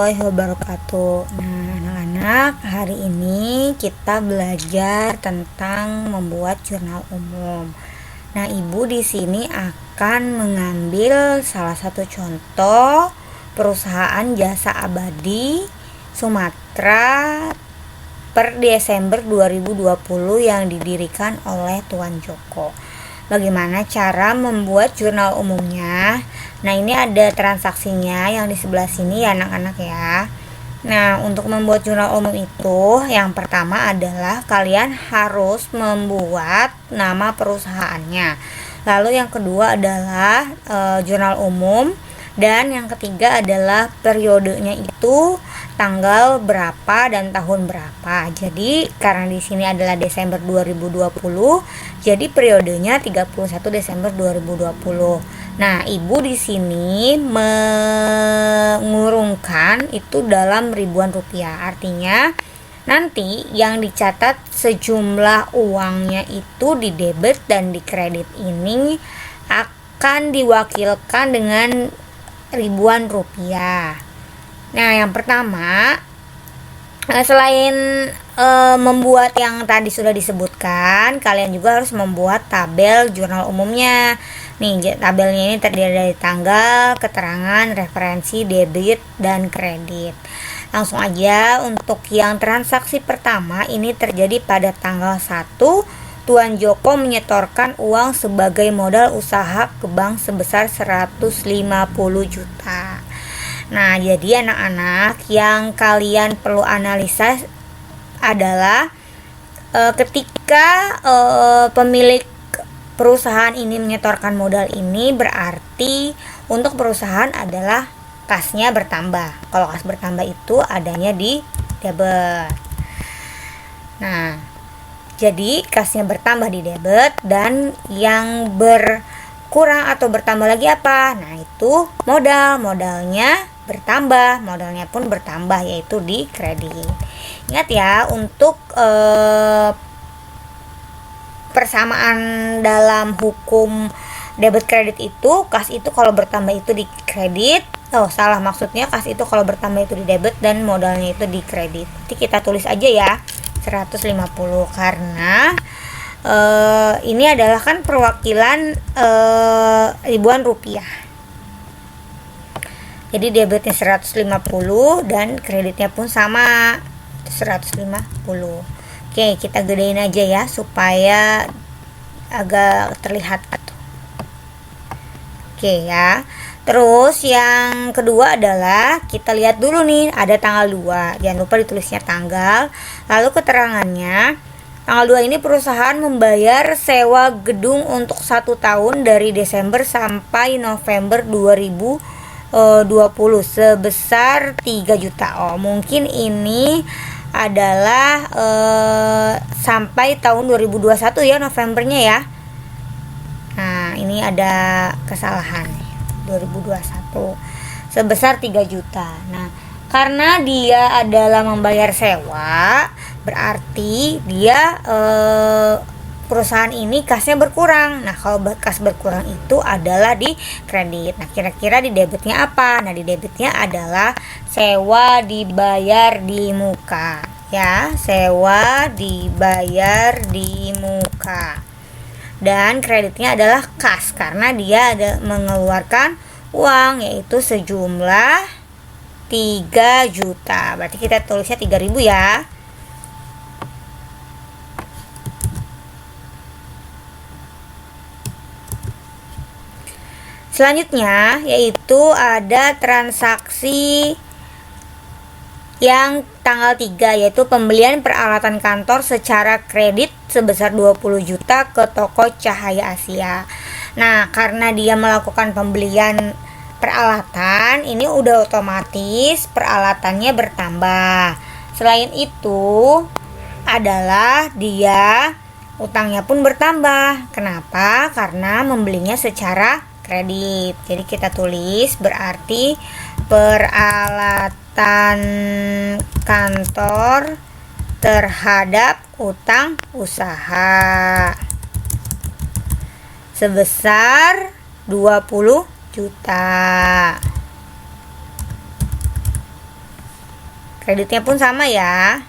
warahmatullahi wabarakatuh. Nah, anak-anak, hari ini kita belajar tentang membuat jurnal umum. Nah, Ibu di sini akan mengambil salah satu contoh perusahaan jasa abadi Sumatera per Desember 2020 yang didirikan oleh Tuan Joko. Bagaimana cara membuat jurnal umumnya? Nah, ini ada transaksinya yang di sebelah sini ya anak-anak ya. Nah, untuk membuat jurnal umum itu yang pertama adalah kalian harus membuat nama perusahaannya. Lalu yang kedua adalah jurnal umum, dan yang ketiga adalah periodenya itu tanggal berapa dan tahun berapa. Jadi karena di sini adalah Desember 2020, jadi periodenya 31 Desember 2020. Nah, Ibu di sini mengurungkan itu dalam ribuan rupiah. Artinya nanti yang dicatat sejumlah uangnya itu di debit dan di kredit ini akan diwakilkan dengan ribuan rupiah. Nah, yang pertama, selain membuat yang tadi sudah disebutkan, kalian juga harus membuat tabel jurnal umumnya. Nih, tabelnya ini terdiri dari tanggal, keterangan, referensi, debit, dan kredit. Langsung aja untuk yang transaksi pertama ini terjadi pada tanggal 1. Tuan Joko menyetorkan uang sebagai modal usaha ke bank sebesar 150 juta. Nah, jadi anak-anak yang kalian perlu analisa adalah ketika pemilik perusahaan ini menyetorkan modal ini, berarti untuk perusahaan adalah kasnya bertambah. Kalau kas bertambah itu adanya di debit. Nah, jadi kasnya bertambah di debit, dan yang berkurang atau bertambah lagi apa? Nah, itu modalnya bertambah, modalnya pun bertambah, yaitu di kredit. Ingat ya, untuk persamaan dalam hukum debit kredit itu, kas itu kalau bertambah itu di kredit. Maksudnya kas itu kalau bertambah itu di debit dan modalnya itu di kredit. Nanti kita tulis aja ya 150, karena ini adalah kan perwakilan ribuan rupiah. Jadi debitnya 150 dan kreditnya pun sama 150. Oke, kita gedein aja ya supaya agak terlihat. Oke ya. Terus yang kedua adalah kita lihat dulu nih, ada tanggal 2. Jangan lupa ditulisnya tanggal. Lalu keterangannya, tanggal 2 ini perusahaan membayar sewa gedung untuk 1 tahun dari Desember sampai November 2020 sebesar 3 juta. Mungkin ini adalah sampai tahun 2021 ya, Novembernya ya. Nah, ini ada kesalahan 2021 sebesar 3 juta. Nah, karena dia adalah membayar sewa, berarti dia perusahaan ini kasnya berkurang. Nah, kalau kas berkurang itu adalah di kredit. Nah, kira-kira di debitnya apa? Nah, di debitnya adalah sewa dibayar di muka ya, sewa dibayar di muka. Dan kreditnya adalah kas, karena dia ada mengeluarkan uang, yaitu sejumlah 3 juta. Berarti kita tulisnya 3.000 ya. Selanjutnya yaitu ada transaksi yang tanggal 3, yaitu pembelian peralatan kantor secara kredit sebesar 20 juta ke toko Cahaya Asia. Nah, karena dia melakukan pembelian peralatan, ini udah otomatis peralatannya bertambah. Selain itu adalah dia utangnya pun bertambah. Kenapa? Karena membelinya secara kredit. Jadi kita tulis berarti peralatan kantor terhadap utang usaha sebesar 20 juta. Kreditnya pun sama ya.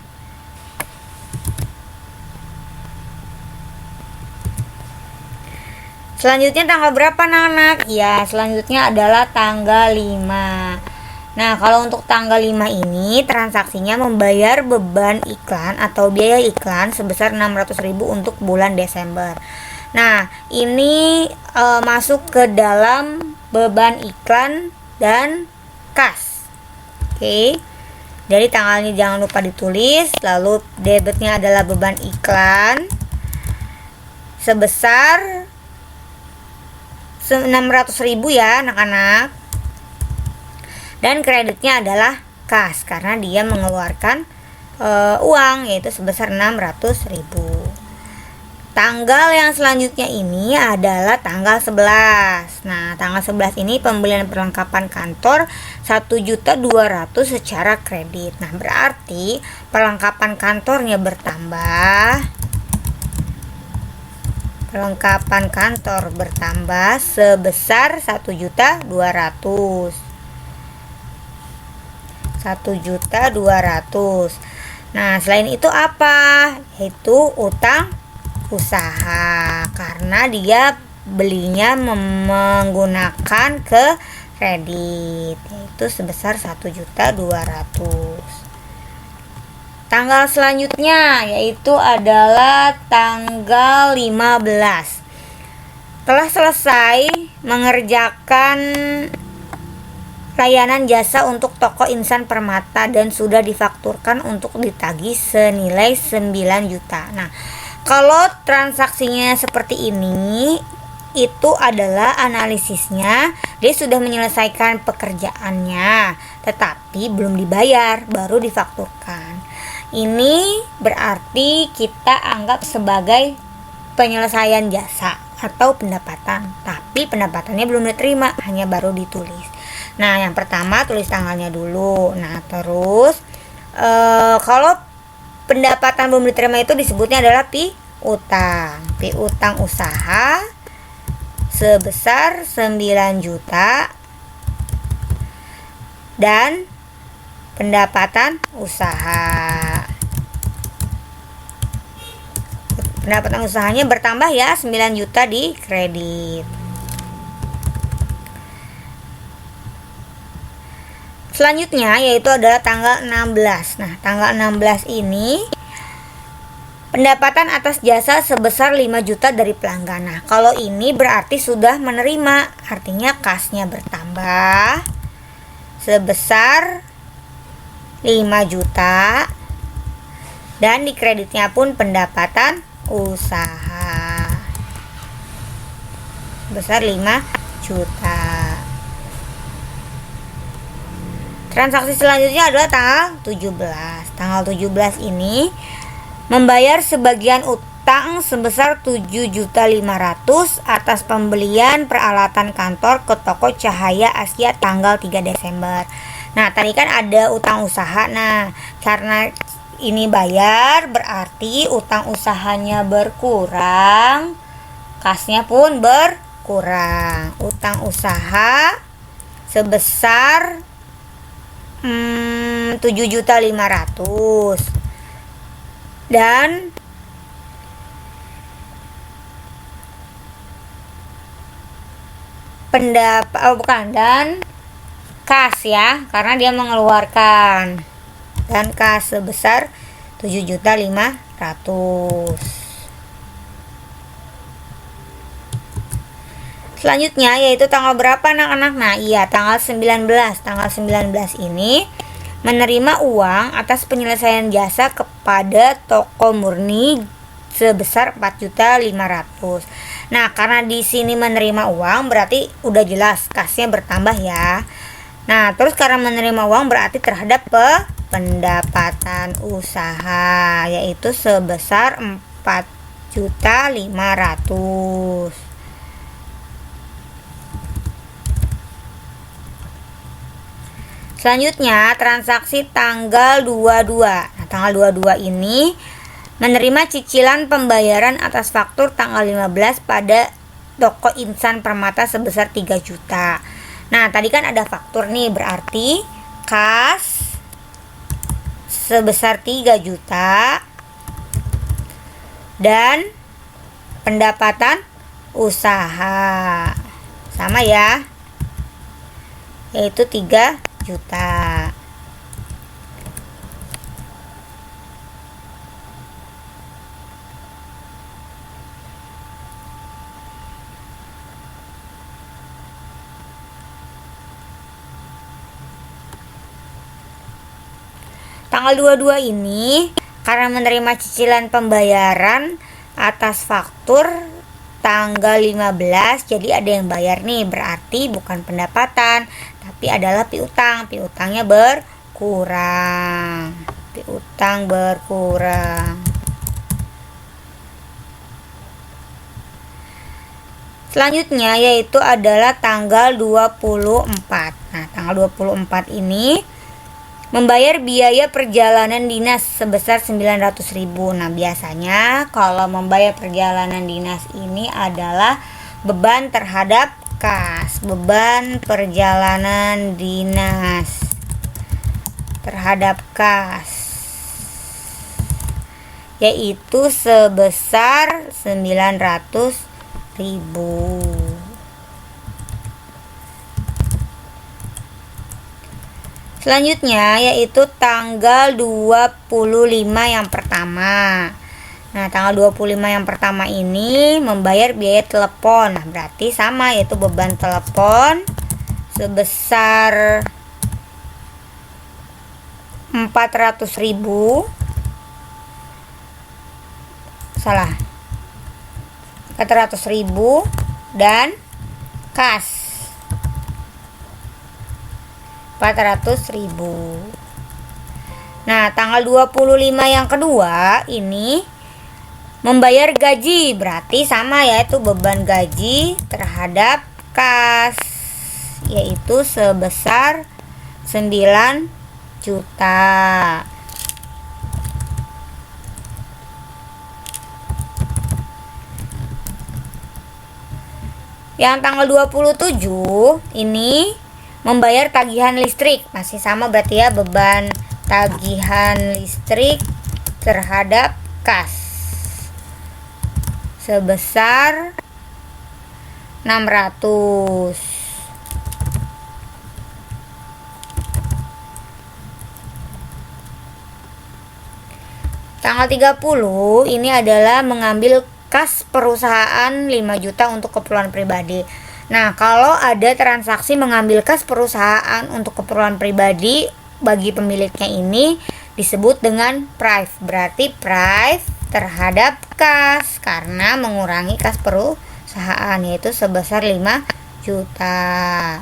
Selanjutnya tanggal berapa anak-anak? Ya, selanjutnya adalah tanggal 5. Nah, kalau untuk tanggal 5 ini transaksinya membayar beban iklan atau biaya iklan sebesar 600.000 untuk bulan Desember. Nah, ini masuk ke dalam beban iklan dan kas. Oke. Jadi tanggalnya jangan lupa ditulis, lalu debitnya adalah beban iklan sebesar 600.000 ya anak-anak. Dan kreditnya adalah kas karena dia mengeluarkan uang, yaitu sebesar 600.000. Tanggal yang selanjutnya ini adalah tanggal 11. Nah, tanggal 11 ini pembelian perlengkapan kantor 1.200.000 secara kredit. Nah, berarti perlengkapan kantornya bertambah. Perlengkapan kantor bertambah sebesar 1.200.000. 1.200.000. Nah, selain itu apa? Yaitu utang usaha karena dia belinya menggunakan ke kredit, yaitu sebesar 1.200.000. Tanggal selanjutnya yaitu adalah tanggal 15. Telah selesai mengerjakan layanan jasa untuk toko Insan Permata dan sudah difakturkan untuk ditagih senilai 9 juta. Nah, kalau transaksinya seperti ini, itu adalah analisisnya. Dia sudah menyelesaikan pekerjaannya, tetapi belum dibayar, baru difakturkan. Ini berarti kita anggap sebagai penyelesaian jasa atau pendapatan, tapi pendapatannya belum diterima, hanya baru ditulis. Nah, yang pertama tulis tanggalnya dulu. Nah, terus kalau pendapatan belum diterima itu disebutnya adalah piutang usaha sebesar 9 juta dan pendapatan usahanya bertambah ya, 9 juta di kredit. Selanjutnya yaitu adalah tanggal 16. Nah, tanggal 16 ini pendapatan atas jasa sebesar 5 juta dari pelanggan. Nah, kalau ini berarti sudah menerima, artinya kasnya bertambah sebesar 5 juta dan di kreditnya pun pendapatan usaha sebesar 5 juta. Transaksi selanjutnya adalah tanggal 17. Tanggal 17 ini membayar sebagian utang sebesar 7.500.000 atas pembelian peralatan kantor ke toko Cahaya Asia tanggal 3 Desember. Nah, tadi kan ada utang usaha. Nah, karena ini bayar berarti utang usahanya berkurang, kasnya pun berkurang. Utang usaha sebesar 7.500.000 dan dan kas ya, karena dia mengeluarkan, dan kas sebesar 7.500.000. Selanjutnya yaitu tanggal berapa anak-anak? Nah, iya, tanggal 19. Tanggal 19 ini menerima uang atas penyelesaian jasa kepada toko murni sebesar 4.500.000. Nah, karena di sini menerima uang berarti udah jelas kasnya bertambah ya. Nah, terus karena menerima uang berarti terhadap pendapatan usaha, yaitu sebesar 4.500.000. Selanjutnya transaksi tanggal 22. Nah, tanggal 22 ini menerima cicilan pembayaran atas faktur tanggal 15 pada toko Insan Permata sebesar 3 juta. Nah, tadi kan ada faktur nih, berarti kas sebesar 3 juta dan pendapatan usaha sama ya, yaitu 3 juta. Tanggal 22 ini karena menerima cicilan pembayaran atas faktur tanggal 15, jadi ada yang bayar nih, berarti bukan pendapatan tapi adalah piutang. Piutangnya berkurang. Piutang berkurang. Selanjutnya yaitu adalah tanggal 24. Nah, tanggal 24 ini membayar biaya perjalanan dinas sebesar 900.000. Nah, biasanya kalau membayar perjalanan dinas ini adalah beban terhadap kas. Beban perjalanan dinas terhadap kas yaitu sebesar 900.000. Selanjutnya yaitu tanggal 25 yang pertama. Nah, tanggal 25 yang pertama ini membayar biaya telepon. Nah, berarti sama, yaitu beban telepon sebesar 400.000. Salah. 400.000 dan kas 400.000. Nah, tanggal 25 yang kedua ini membayar gaji, berarti sama, yaitu beban gaji terhadap kas, yaitu sebesar 9 juta. Yang tanggal 27 ini membayar tagihan listrik, masih sama berarti ya, beban tagihan listrik terhadap kas sebesar 600. Tanggal 30 ini adalah mengambil kas perusahaan 5 juta untuk keperluan pribadi. Nah, kalau ada transaksi mengambil kas perusahaan untuk keperluan pribadi bagi pemiliknya ini disebut dengan prive. Berarti prive terhadap kas karena mengurangi kas perusahaan, yaitu sebesar 5 juta.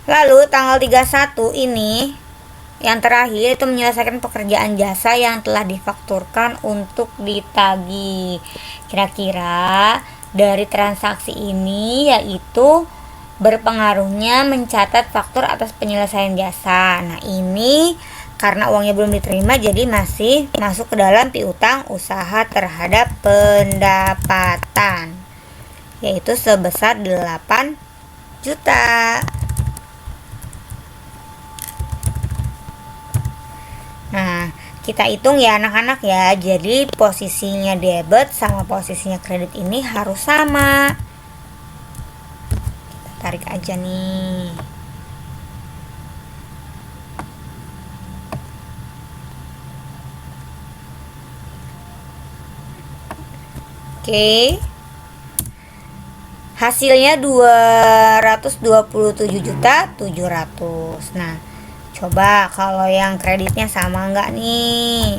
Lalu tanggal 31 ini yang terakhir itu menyelesaikan pekerjaan jasa yang telah difakturkan untuk ditagih. Kira-kira dari transaksi ini yaitu berpengaruhnya mencatat faktur atas penyelesaian jasa. Nah, ini karena uangnya belum diterima jadi masih masuk ke dalam piutang usaha terhadap pendapatan, yaitu sebesar 8 juta. Nah, kita hitung ya anak-anak ya. Jadi posisinya debit sama posisinya kredit ini harus sama. Kita tarik aja nih. Oke. Hasilnya 227.700.000. Nah, coba kalau yang kreditnya sama enggak nih?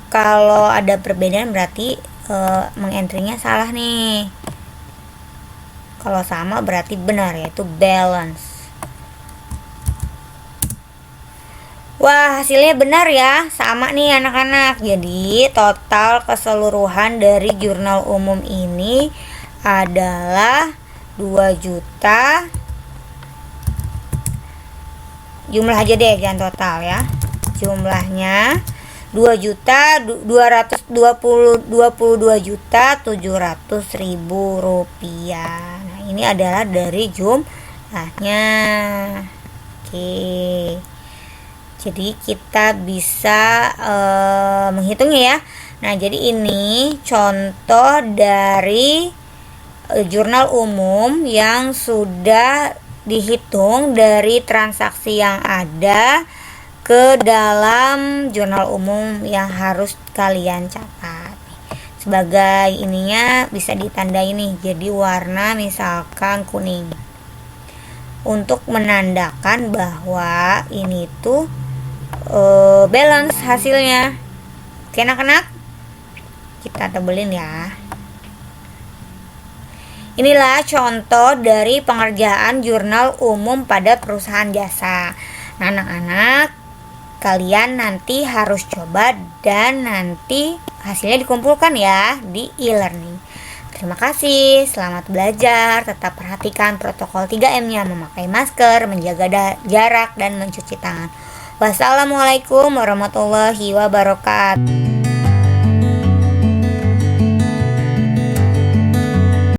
Kalau ada perbedaan berarti mengentrinya salah nih. Kalau sama berarti benar, yaitu balance. Wah, hasilnya benar ya, sama nih anak-anak. Jadi total keseluruhan dari jurnal umum ini adalah 2 juta. Jumlah aja deh, jangan total ya. Jumlahnya 2.222.700.000 rupiah. Nah, ini adalah dari jumlahnya. Oke, jadi kita bisa menghitungnya ya. Nah, jadi ini contoh dari jurnal umum yang sudah dihitung dari transaksi yang ada ke dalam jurnal umum yang harus kalian catat. Sebagai ininya bisa ditandai nih, jadi warna misalkan kuning untuk menandakan bahwa ini tuh balance hasilnya. Oke anak-anak, kita tebelin ya. Inilah contoh dari pengerjaan jurnal umum pada perusahaan jasa. Nah, anak-anak, kalian nanti harus coba dan nanti hasilnya dikumpulkan ya di e-learning. Terima kasih, selamat belajar. Tetap perhatikan protokol 3M-nya, memakai masker, menjaga jarak, dan mencuci tangan. Wassalamualaikum warahmatullahi wabarakatuh.